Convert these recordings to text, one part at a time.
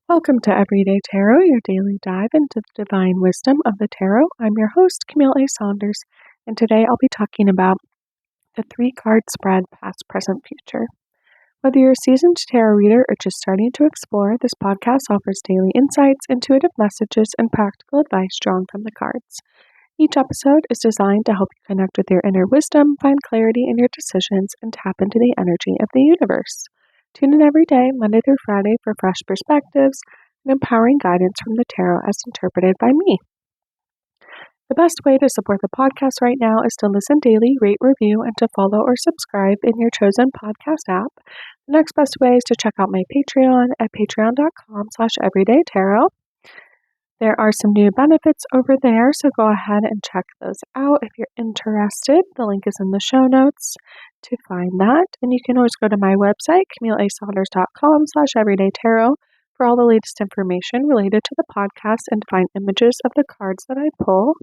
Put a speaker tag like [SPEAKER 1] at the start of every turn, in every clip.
[SPEAKER 1] Welcome to Everyday Tarot, your daily dive into the divine wisdom of the tarot. I'm your host, Camille A. Saunders, and today I'll be talking about the three-card spread, past, present, future. Whether you're a seasoned tarot reader or just starting to explore, this podcast offers daily insights, intuitive messages, and practical advice drawn from the cards. Each episode is designed to help you connect with your inner wisdom, find clarity in your decisions, and tap into the energy of the universe. Tune in every day, Monday through Friday, for fresh perspectives and empowering guidance from the tarot as interpreted by me. The best way to support the podcast right now is to listen daily, rate, review, and to follow or subscribe in your chosen podcast app. The next best way is to check out my Patreon at patreon.com/everydaytarot. There are some new benefits over there, so go ahead and check those out if you're interested. The link is in the show notes to find that. And you can always go to my website, CamilleASaunders.com/everydaytarot for all the latest information related to the podcast and to find images of the cards that I pull.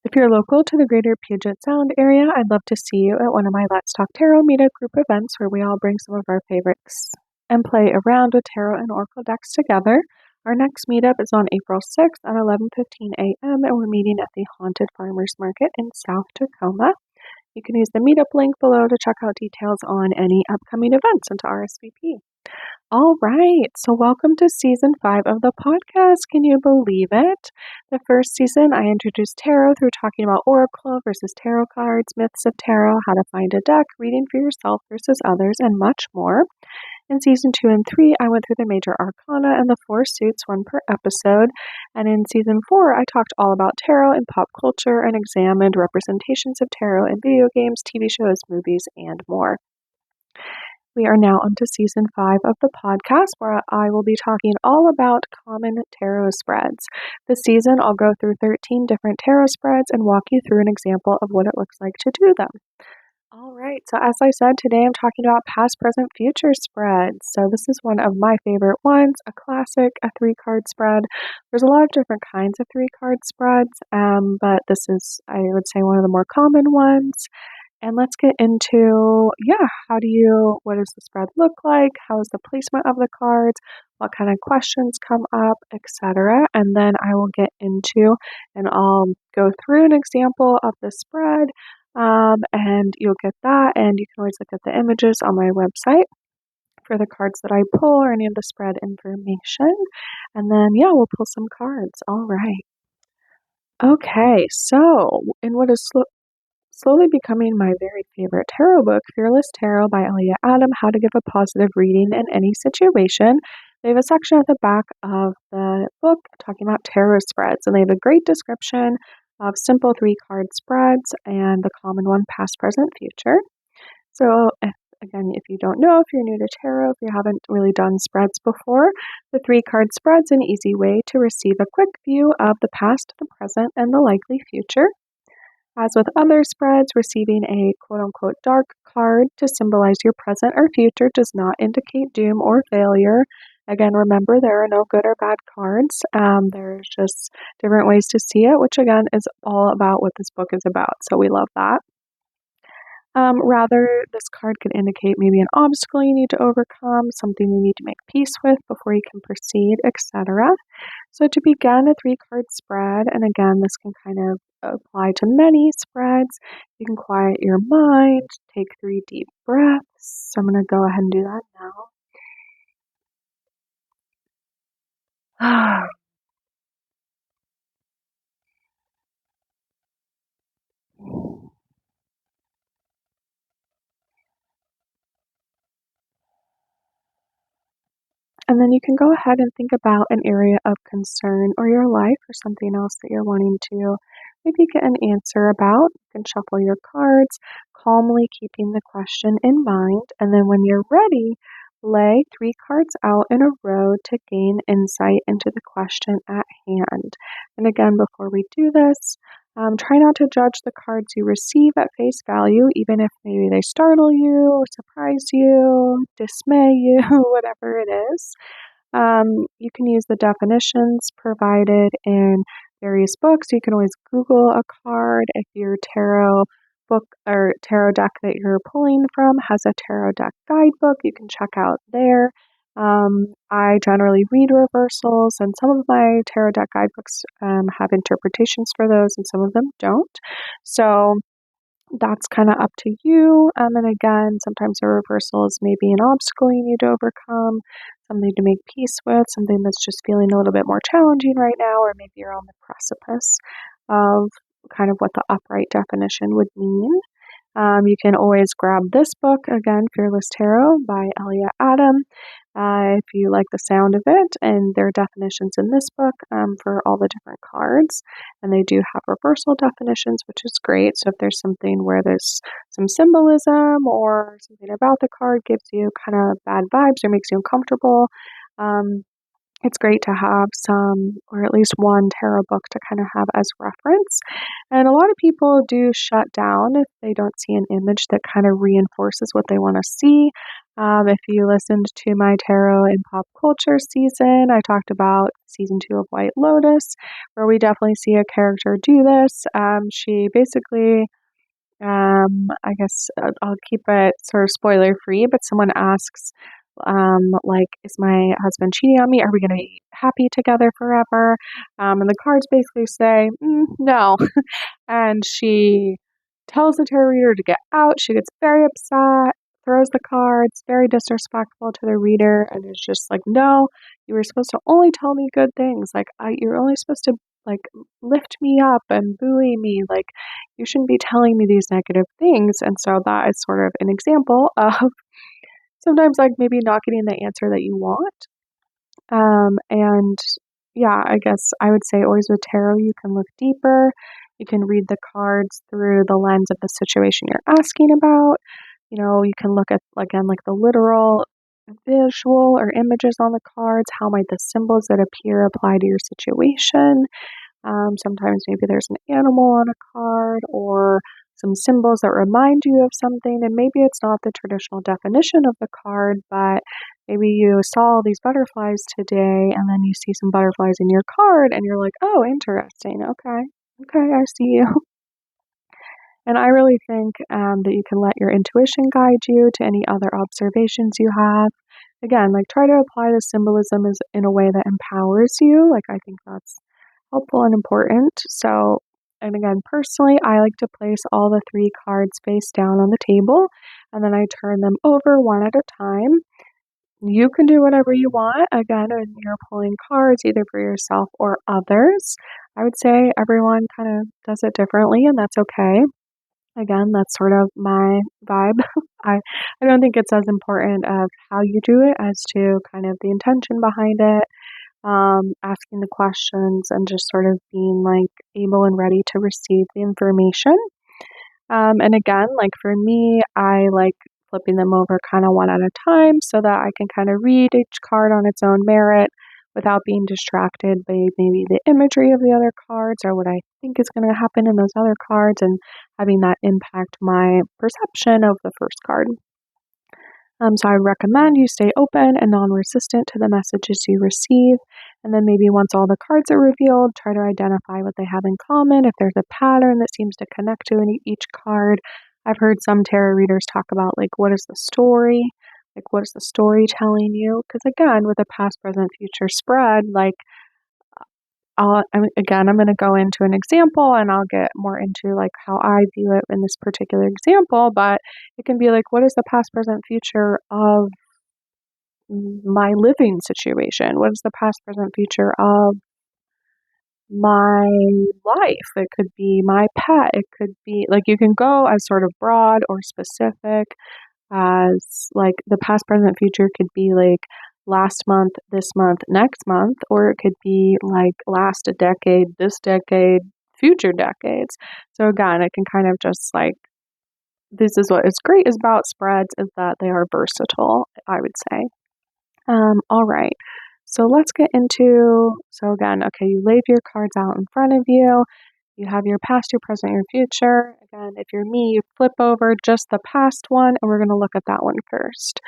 [SPEAKER 1] If you're local to the greater Puget Sound area, I'd love to see you at one of my Let's Talk Tarot meetup group events where we all bring some of our favorites and play around with tarot and oracle decks together. Our next meetup is on April 6th at 11:15 a.m. and we're meeting at the Haunted Farmers Market in South Tacoma. You can use the meetup link below to check out details on any upcoming events and to RSVP. All right, so welcome to Season 5 of the podcast. Can you believe it? The first season, I introduced tarot through talking about oracle versus tarot cards, myths of tarot, how to find a deck, reading for yourself versus others, and much more. In Season 2 and 3, I went through the major arcana and the four suits, one per episode. And in Season 4, I talked all about tarot and pop culture and examined representations of tarot in video games, TV shows, movies, and more. We are now on to Season 5 of the podcast, where I will be talking all about common tarot spreads. This season, I'll go through 13 different tarot spreads and walk you through an example of what it looks like to do them. All right, so as I said, today I'm talking about past, present, future spreads. So this is one of my favorite ones, a classic, a three-card spread. There's a lot of different kinds of three-card spreads, but this is, I would say, one of the more common ones. And let's get into, what does the spread look like? How is the placement of the cards? What kind of questions come up, etc. And then I will get into, and I'll go through an example of the spread, and you'll get that. And you can always look at the images on my website for the cards that I pull or any of the spread information. And then, we'll pull some cards. All right. Okay, so in what is slowly becoming my very favorite tarot book, Fearless Tarot by Elia Adam, How to Give a Positive Reading in Any Situation. They have a section at the back of the book talking about tarot spreads, and they have a great description of simple three-card spreads and the common one, past, present, future. So, if you don't know, if you're new to tarot, if you haven't really done spreads before, the three-card spread's an easy way to receive a quick view of the past, the present, and the likely future. As with other spreads, receiving a quote-unquote dark card to symbolize your present or future does not indicate doom or failure. Again, remember, there are no good or bad cards. There's just different ways to see it, which again is all about what this book is about. So we love that. Rather, this card could indicate maybe an obstacle you need to overcome, something you need to make peace with before you can proceed, etc. So to begin a three-card spread, and again, this can kind of apply to many spreads, you can quiet your mind, take 3 deep breaths. So I'm going to go ahead and do that now. And then you can go ahead and think about an area of concern or your life or something else that you're wanting to maybe get an answer about. You can shuffle your cards, calmly keeping the question in mind. And then when you're ready, lay 3 cards out in a row to gain insight into the question at hand. And again, before we do this, try not to judge the cards you receive at face value, even if maybe they startle you, surprise you, dismay you, whatever it is. You can use the definitions provided in various books. You can always Google a card if your tarot book or tarot deck that you're pulling from has a tarot deck guidebook. You can check out there I generally read reversals, and some of my tarot deck guidebooks have interpretations for those, and some of them don't. So that's kind of up to you. And again, sometimes a reversal is maybe an obstacle you need to overcome, something to make peace with, something that's just feeling a little bit more challenging right now, or maybe you're on the precipice of kind of what the upright definition would mean. You can always grab this book, again, Fearless Tarot by Elia Adam, if you like the sound of it, and there are definitions in this book for all the different cards, and they do have reversal definitions, which is great. So if there's something where there's some symbolism or something about the card gives you kind of bad vibes or makes you uncomfortable, it's great to have some, or at least one tarot book to kind of have as reference. And a lot of people do shut down if they don't see an image that kind of reinforces what they want to see. If you listened to my tarot in pop culture season, I talked about season 2 of White Lotus, where we definitely see a character do this. She basically, I guess I'll keep it sort of spoiler free, but someone asks, like, is my husband cheating on me? Are we going to be happy together forever? And the cards basically say, no. And she tells the tarot reader to get out. She gets very upset, throws the cards, very disrespectful to the reader, and is just like, no, you were supposed to only tell me good things. Like, you're only supposed to, like, lift me up and buoy me. Like, you shouldn't be telling me these negative things. And so that is sort of an example of sometimes, like, maybe not getting the answer that you want. And yeah, I guess I would say always with tarot, you can look deeper. You can read the cards through the lens of the situation you're asking about. You know, you can look at, again, like the literal visual or images on the cards. How might the symbols that appear apply to your situation? Sometimes maybe there's an animal on a card or some symbols that remind you of something, and maybe it's not the traditional definition of the card, but maybe you saw all these butterflies today and then you see some butterflies in your card and you're like, oh, interesting. Okay, I see you. And I really think that you can let your intuition guide you to any other observations you have. Again, like, try to apply the symbolism in a way that empowers you. Like, I think that's helpful and important. So, and again, personally, I like to place all the 3 cards face down on the table, and then I turn them over one at a time. You can do whatever you want, again, when you're pulling cards, either for yourself or others. I would say everyone kind of does it differently, and that's okay. Again, that's sort of my vibe. I don't think it's as important of how you do it as to kind of the intention behind it, asking the questions, and just sort of being like able and ready to receive the information. And again, like for me, I like flipping them over kind of one at a time so that I can kind of read each card on its own merit without being distracted by maybe the imagery of the other cards or what I think is going to happen in those other cards, and having that impact my perception of the first card. So I recommend you stay open and non-resistant to the messages you receive. And then maybe once all the cards are revealed, try to identify what they have in common. If there's a pattern that seems to connect to each card. I've heard some tarot readers talk about, like, what is the story? Like, what is the story telling you? Because again, with a past, present, future spread, like, I'm going to go into an example and I'll get more into like how I view it in this particular example, but it can be like, what is the past, present, future of my living situation? What is the past, present, future of my life? It could be my pet. It could be like, you can go as sort of broad or specific as like the past, present, future could be like last month, this month, next month, or it could be like last a decade, this decade, future decades. So again, it can kind of just like, this is what is great is about spreads is that they are versatile, I would say. All right. So let's get into, so again, okay, you laid your cards out in front of you. You have your past, your present, your future. Again, if you're me, you flip over just the past one, and we're going to look at that one first.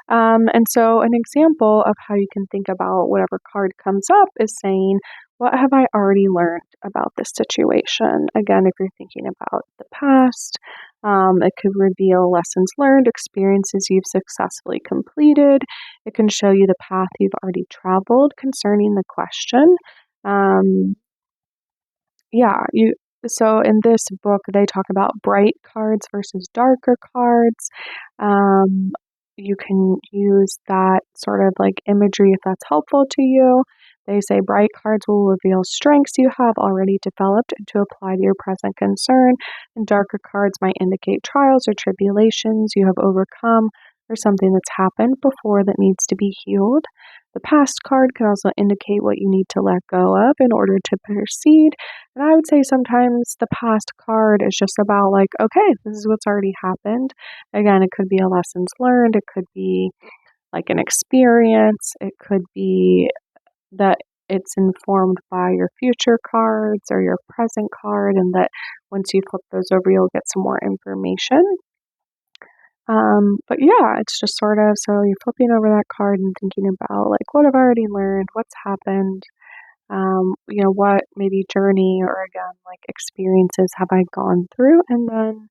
[SPEAKER 1] And so an example of how you can think about whatever card comes up is saying, what have I already learned about this situation? Again, if you're thinking about the past, it could reveal lessons learned, experiences you've successfully completed. It can show you the path you've already traveled concerning the question. Um, yeah, so in this book they talk about bright cards versus darker cards. Um, you can use that sort of like imagery if that's helpful to you. They say bright cards will reveal strengths you have already developed to apply to your present concern, and darker cards might indicate trials or tribulations you have overcome or something that's happened before that needs to be healed. The past card can also indicate what you need to let go of in order to proceed. And I would say sometimes the past card is just about like, okay, this is what's already happened. Again, it could be a lessons learned, it could be like an experience, it could be that it's informed by your future cards or your present card, and that once you flip those over, you'll get some more information. But yeah, it's just sort of so you're flipping over that card and thinking about like what I've already learned, what's happened, what maybe journey or again, like experiences have I gone through? And then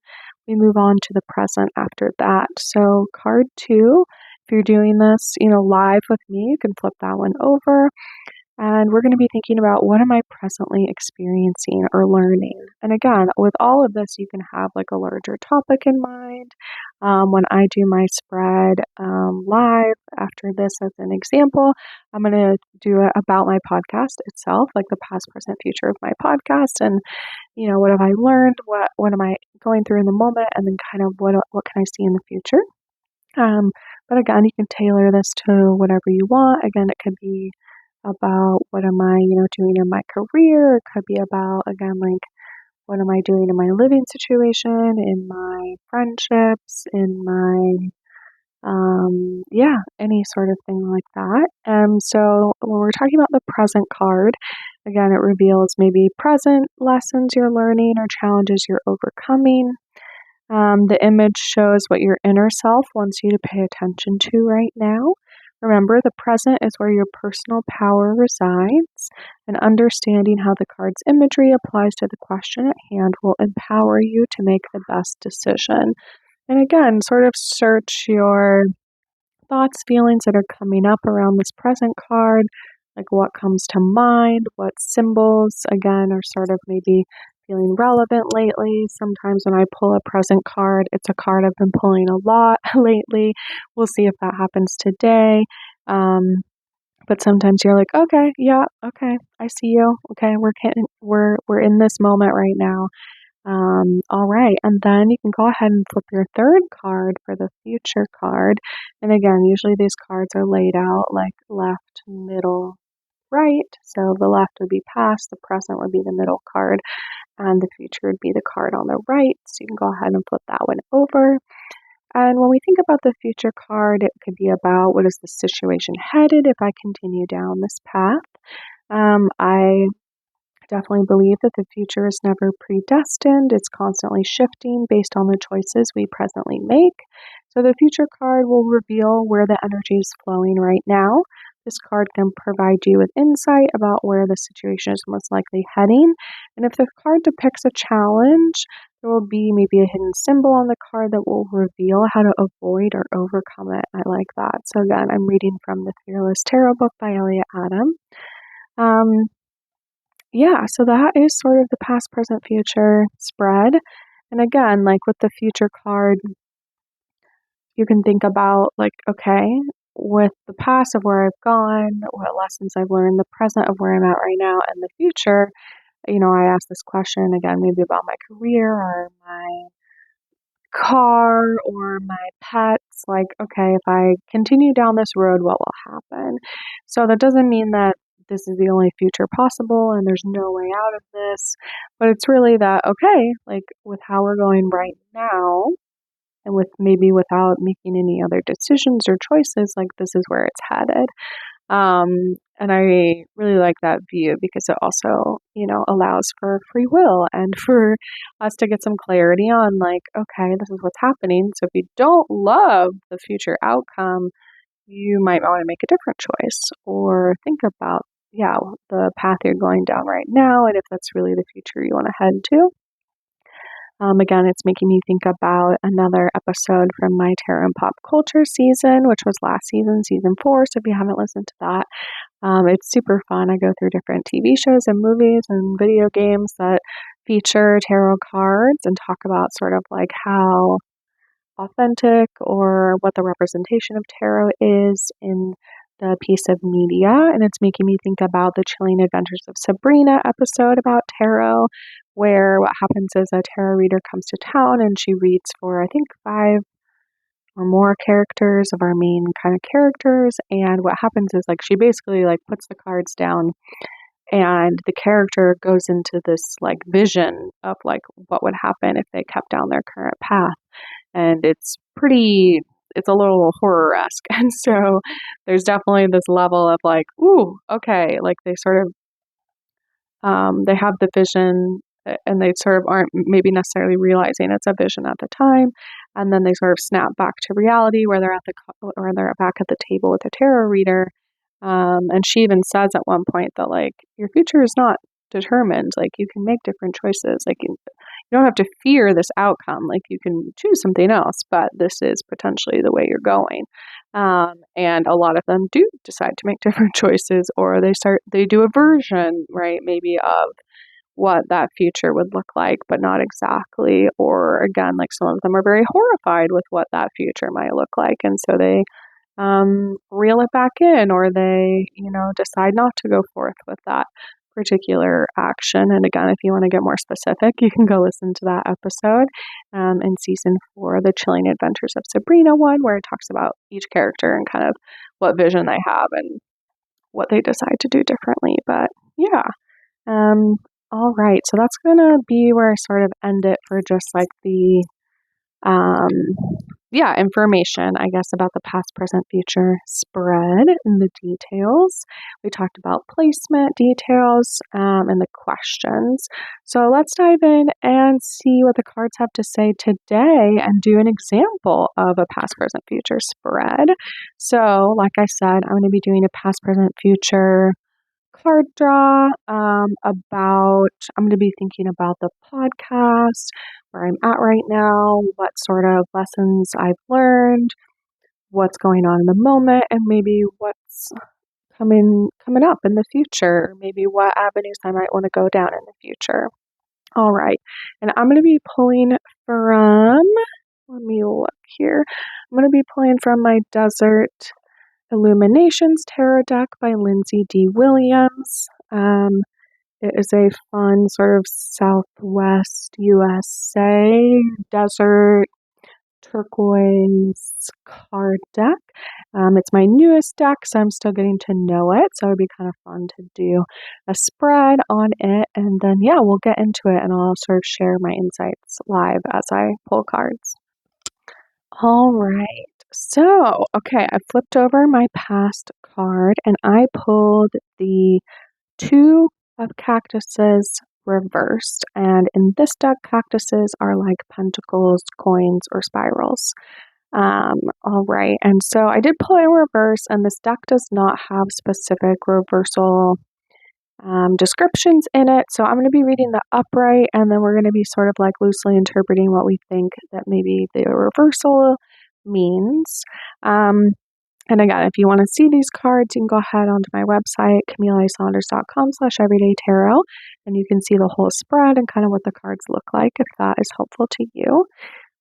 [SPEAKER 1] we move on to the present after that. So, card two, if you're doing this, live with me, you can flip that one over. And we're going to be thinking about what am I presently experiencing or learning. And again, with all of this, you can have like a larger topic in mind. When I do my spread live after this as an example, I'm going to do it about my podcast itself, like the past, present, future of my podcast. And, what have I learned? What am I going through in the moment? And then kind of what can I see in the future? But again, you can tailor this to whatever you want. Again, it could be about what am I, doing in my career. It could be about, again, like what am I doing in my living situation, in my friendships, in my, any sort of thing like that. So when we're talking about the present card, again, it reveals maybe present lessons you're learning or challenges you're overcoming. The image shows what your inner self wants you to pay attention to right now. Remember, the present is where your personal power resides, and understanding how the card's imagery applies to the question at hand will empower you to make the best decision. And again, sort of search your thoughts, feelings that are coming up around this present card, like what comes to mind, what symbols, again, are sort of maybe feeling relevant lately. Sometimes when I pull a present card, it's a card I've been pulling a lot lately. We'll see if that happens today. But sometimes you're like, okay, yeah, okay, I see you. Okay, we're in this moment right now. All right, and then you can go ahead and flip your third card for the future card. And again, usually these cards are laid out like left, middle, right. So the left would be past, the present would be the middle card, and the future would be the card on the right. So you can go ahead and flip that one over. And when we think about the future card, it could be about what is the situation headed if I continue down this path. I definitely believe that the future is never predestined. It's constantly shifting based on the choices we presently make. So the future card will reveal where the energy is flowing right now. This card can provide you with insight about where the situation is most likely heading. And if the card depicts a challenge, there will be maybe a hidden symbol on the card that will reveal how to avoid or overcome it. I like that. So again, I'm reading from the Fearless Tarot book by Elliot Adam. So that is sort of the past, present, future spread. And again, like with the future card, you can think about like, okay, with the past of where I've gone, what lessons I've learned, the present of where I'm at right now, and the future, I ask this question again, maybe about my career or my car or my pets. Like, okay, if I continue down this road, what will happen? So that doesn't mean that this is the only future possible and there's no way out of this, but it's really that, okay, like with how we're going right now and with maybe without making any other decisions or choices, like this is where it's headed. And I really like that view because it also, allows for free will and for us to get some clarity on like, okay, this is what's happening. So if you don't love the future outcome, you might want to make a different choice or think about the path you're going down right now, and if that's really the future you want to head to. Again, it's making me think about another episode from my Tarot and Pop Culture season, which was last season, season 4. So if you haven't listened to that, it's super fun. I go through different TV shows and movies and video games that feature tarot cards and talk about sort of like how authentic or what the representation of tarot is in the piece of media. And it's making me think about the Chilling Adventures of Sabrina episode about tarot, where what happens is a tarot reader comes to town and she reads for, I think, 5 or more characters of our main kind of characters. And what happens is like she basically like puts the cards down and the character goes into this like vision of like what would happen if they kept down their current path. And it's a little horror-esque. And so there's definitely this level of like, ooh, okay, like they sort of, they have the vision and they sort of aren't maybe necessarily realizing it's a vision at the time. And then they sort of snap back to reality where they're back at the table with a tarot reader. And she even says at one point that like, your future is not determined. Like you can make different choices. Like you don't have to fear this outcome. Like you can choose something else, but this is potentially the way you're going. And a lot of them do decide to make different choices, or they do a version, right? Maybe of what that future would look like, but not exactly. Or again, like some of them are very horrified with what that future might look like. And so they reel it back in, or they, decide not to go forth with that particular action. And again, if you want to get more specific, you can go listen to that episode in season 4, The Chilling Adventures of Sabrina one, where it talks about each character and kind of what vision they have and what they decide to do differently. But yeah. All right. So that's going to be where I sort of end it for just like the information, I guess, about the past, present, future spread and the details. We talked about placement details and the questions. So let's dive in and see what the cards have to say today and do an example of a past, present, future spread. So, like I said, I'm going to be doing a past, present, future card draw I'm going to be thinking about the podcast, where I'm at right now, what sort of lessons I've learned, what's going on in the moment, and maybe what's coming up in the future, maybe what avenues I might want to go down in the future. All right. And I'm going to be pulling from, let me look here. I'm going to be pulling from my Desert Illuminations Tarot deck by Lindsay D. Williams. It is a fun sort of Southwest USA desert turquoise card deck. It's my newest deck, so I'm still getting to know it. So it would be kind of fun to do a spread on it. And then, we'll get into it and I'll sort of share my insights live as I pull cards. All right. So, okay, I flipped over my past card and I pulled the 2 of cactuses reversed. And in this deck, cactuses are like pentacles, coins, or spirals. All right. And so I did pull in reverse, and this deck does not have specific reversal descriptions in it. So I'm going to be reading the upright, and then we're going to be sort of like loosely interpreting what we think that maybe the reversal means. And again, if you want to see these cards, you can go ahead onto my website, CamilleASaunders.com/everydaytarot, and you can see the whole spread and kind of what the cards look like if that is helpful to you.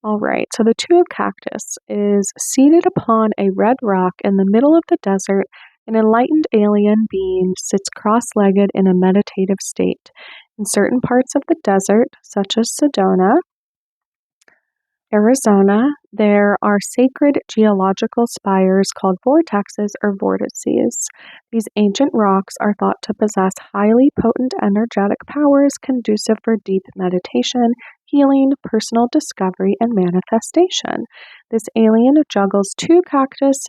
[SPEAKER 1] All right, so the 2 of cactus is seated upon a red rock in the middle of the desert. An enlightened alien being sits cross-legged in a meditative state. In certain parts of the desert, such as Sedona, Arizona, there are sacred geological spires called vortexes or vortices. These ancient rocks are thought to possess highly potent energetic powers conducive for deep meditation, healing, personal discovery, and manifestation. This alien juggles 2 cactus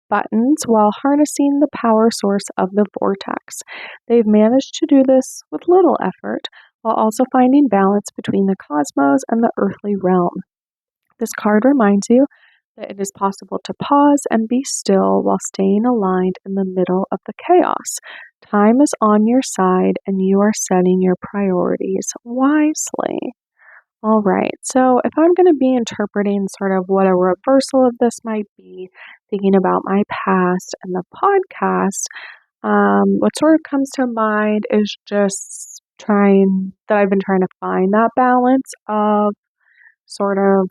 [SPEAKER 1] buttons while harnessing the power source of the vortex. They've managed to do this with little effort, while also finding balance between the cosmos and the earthly realm. This card reminds you that it is possible to pause and be still while staying aligned in the middle of the chaos. Time is on your side and you are setting your priorities wisely. All right, so if I'm going to be interpreting sort of what a reversal of this might be, thinking about my past and the podcast, what sort of comes to mind is just I've been trying to find that balance of sort of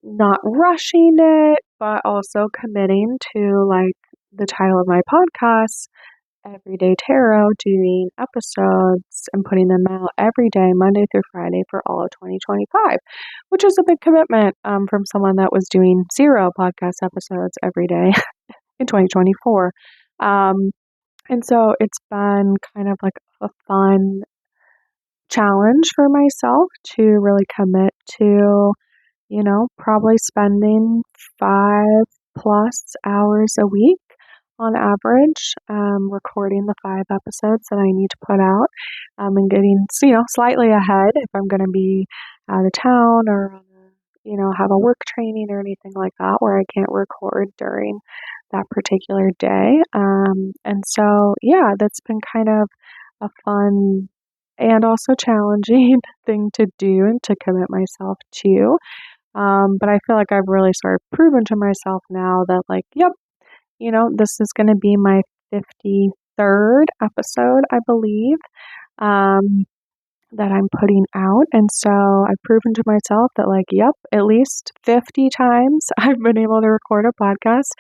[SPEAKER 1] not rushing it, but also committing to like the title of my podcast, Everyday Tarot, doing episodes and putting them out every day, Monday through Friday for all of 2025, which is a big commitment from someone that was doing 0 podcast episodes every day in 2024. And so it's been kind of like a fun challenge for myself to really commit to, probably spending 5+ hours a week on average, recording the 5 episodes that I need to put out, and getting, slightly ahead if I'm going to be out of town or, have a work training or anything like that where I can't record during that particular day. And so, yeah, that's been kind of a fun and also challenging thing to do and to commit myself to. But I feel like I've really sort of proven to myself now that, like, yep, this is going to be my 53rd episode, I believe, that I'm putting out. And so I've proven to myself that, like, yep, at least 50 times I've been able to record a podcast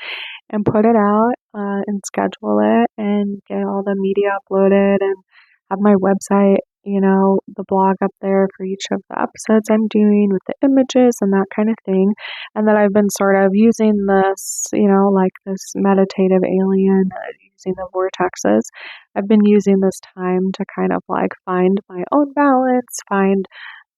[SPEAKER 1] and put it out and schedule it and get all the media uploaded and have my website, the blog up there for each of the episodes I'm doing with the images and that kind of thing. And that I've been sort of using this, like this meditative alien, using the vortexes. I've been using this time to kind of like find my own balance, find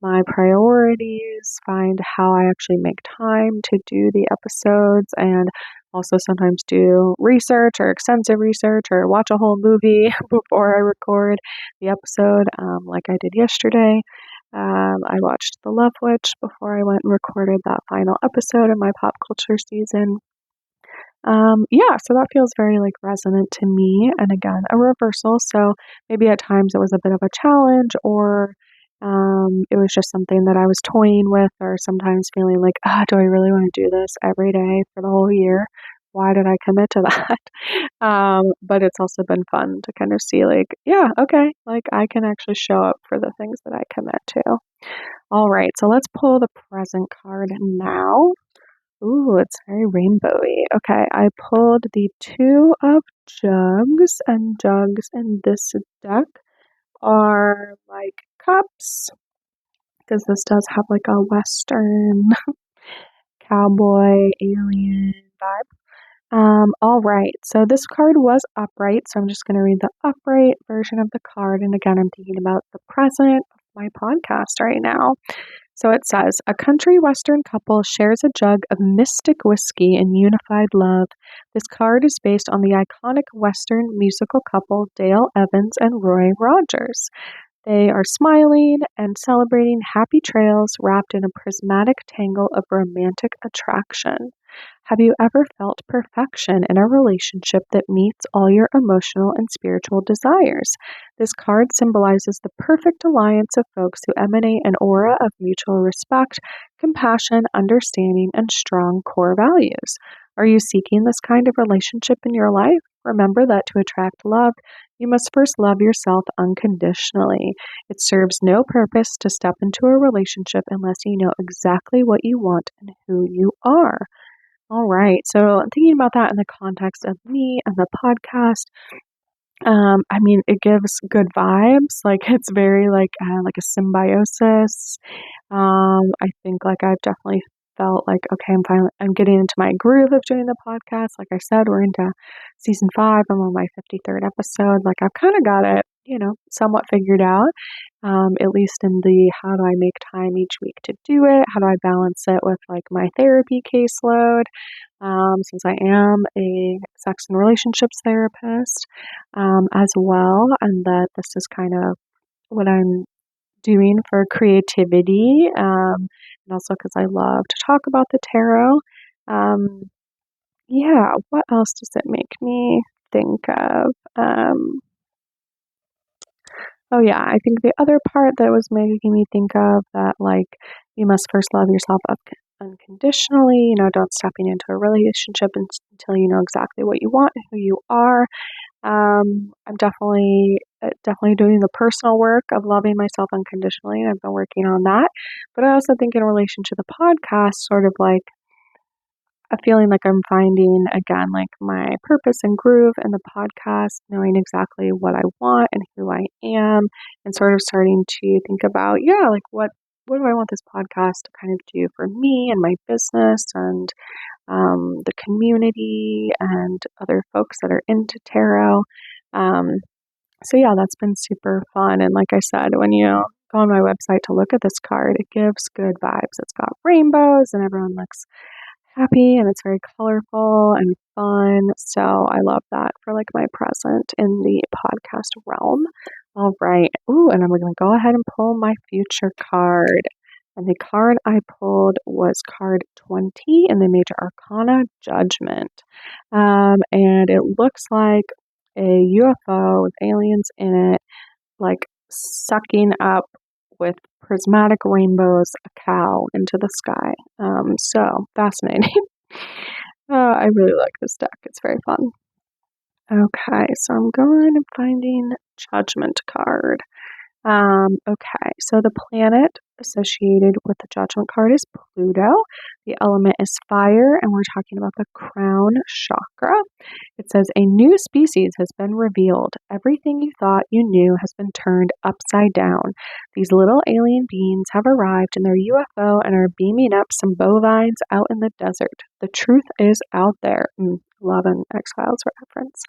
[SPEAKER 1] my priorities, find how I actually make time to do the episodes, and also sometimes do research or extensive research or watch a whole movie before I record the episode, like I did yesterday. I watched The Love Witch before I went and recorded that final episode of my pop culture season. Yeah, so that feels very like resonant to me, and again, a reversal. So maybe at times it was a bit of a challenge, or it was just something that I was toying with, or sometimes feeling like, do I really want to do this every day for the whole year? Why did I commit to that? But it's also been fun to kind of see, like, yeah, okay, like I can actually show up for the things that I commit to. All right, so let's pull the present card now. Ooh, it's very rainbowy. Okay, I pulled the 2 of Jugs, and Jugs in this deck are like cups, because this does have like a Western cowboy alien vibe. All right, so this card was upright, so I'm just going to read the upright version of the card. And again, I'm thinking about the present of my podcast right now. So it says, a country western couple shares a jug of mystic whiskey in unified love. This card is based on the iconic western musical couple Dale Evans and Roy Rogers. They are smiling and celebrating happy trails wrapped in a prismatic tangle of romantic attraction. Have you ever felt perfection in a relationship that meets all your emotional and spiritual desires? This card symbolizes the perfect alliance of folks who emanate an aura of mutual respect, compassion, understanding, and strong core values. Are you seeking this kind of relationship in your life? Remember that to attract love, you must first love yourself unconditionally. It serves no purpose to step into a relationship unless you know exactly what you want and who you are. All right, so I'm thinking about that in the context of me and the podcast. I mean, it gives good vibes. Like it's very like a symbiosis. I think like I've definitely felt like, okay, I'm getting into my groove of doing the podcast. Like I said, we're into season 5. I'm on my 53rd episode. Like I've kind of got it, somewhat figured out. At least in the how do I make time each week to do it? How do I balance it with like my therapy caseload? Since I am a sex and relationships therapist as well, and that this is kind of what I'm doing for creativity, and also because I love to talk about the tarot. Yeah, what else does it make me think of? Oh yeah, I think the other part that was making me think of that, like, you must first love yourself unconditionally. Don't stepping into a relationship until you know exactly what you want and who you are. I'm definitely doing the personal work of loving myself unconditionally. I've been working on that, but I also think in relation to the podcast, sort of like a feeling like I'm finding again like my purpose and groove in the podcast, knowing exactly what I want and who I am, and sort of starting to think about, yeah, like what do I want this podcast to kind of do for me and my business and the community and other folks that are into tarot. Um, so yeah, that's been super fun. And like I said, when you go on my website to look at this card, it gives good vibes. It's got rainbows and everyone looks happy and it's very colorful and fun. So I love that for like my present in the podcast realm. All right. Ooh, and I'm going to go ahead and pull my future card. And the card I pulled was card 20 in the major arcana, Judgment. And it looks like a UFO with aliens in it, like sucking up with prismatic rainbows a cow into the sky. So fascinating. I really like this deck. It's very fun. Okay, so I'm going and finding Judgment card. Okay, so the planet associated with the Judgment card is Pluto. The element is fire, and we're talking about the crown chakra. It says, a new species has been revealed. Everything you thought you knew has been turned upside down. These little alien beings have arrived in their UFO and are beaming up some bovines out in the desert. The truth is out there. Love an X-Files reference.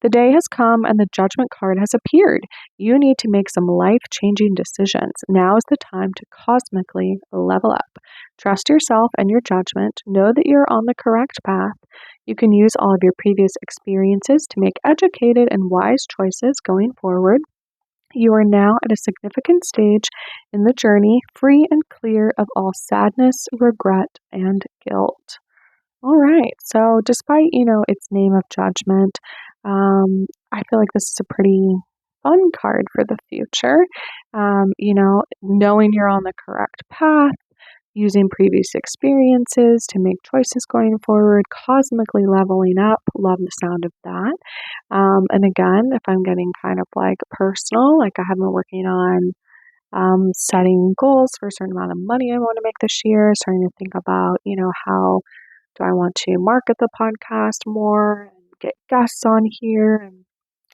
[SPEAKER 1] The day has come and the Judgment card has appeared. You need to make some life-changing decisions. Now is the time to cosmically level up. Trust yourself and your judgment. Know that you're on the correct path. You can use all of your previous experiences to make educated and wise choices going forward. You are now at a significant stage in the journey, free and clear of all sadness, regret, and guilt. All right. So, despite its name of Judgment, I feel like this is a pretty fun card for the future. Knowing you're on the correct path, using previous experiences to make choices going forward, cosmically leveling up. Love the sound of that. And again, if I'm getting kind of like personal, like I have been working on setting goals for a certain amount of money I want to make this year, starting to think about, how do I want to market the podcast more and get guests on here and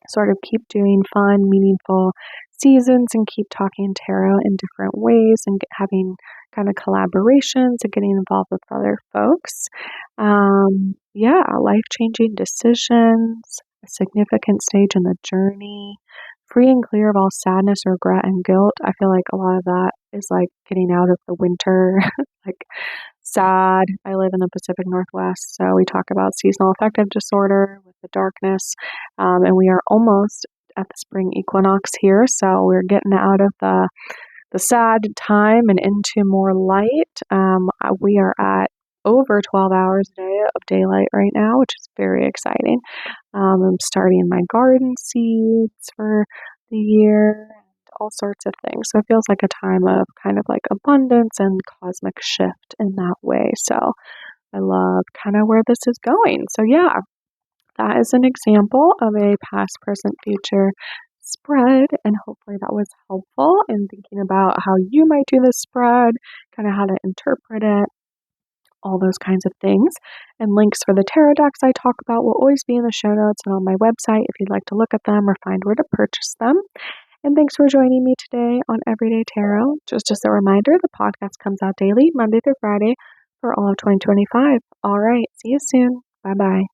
[SPEAKER 1] sort of keep doing fun, meaningful seasons and keep talking tarot in different ways and having kind of collaborations and getting involved with other folks. Life-changing decisions, a significant stage in the journey, free and clear of all sadness, regret, and guilt. I feel like a lot of that is like getting out of the winter, like sad. I live in the Pacific Northwest, so we talk about seasonal affective disorder with the darkness, and we are almost at the spring equinox here, so we're getting out of the sad time and into more light. We are at over 12 hours a day of daylight right now, which is very exciting. I'm starting my garden seeds for the year, all sorts of things. So it feels like a time of kind of like abundance and cosmic shift in that way. So I love kind of where this is going. So yeah, that is an example of a past, present, future spread, and hopefully that was helpful in thinking about how you might do this spread, kind of how to interpret it, all those kinds of things. And links for the tarot decks I talk about will always be in the show notes and on my website if you'd like to look at them or find where to purchase them. And thanks for joining me today on Everyday Tarot. Just as a reminder, the podcast comes out daily, Monday through Friday, for all of 2025. All right, see you soon. Bye-bye.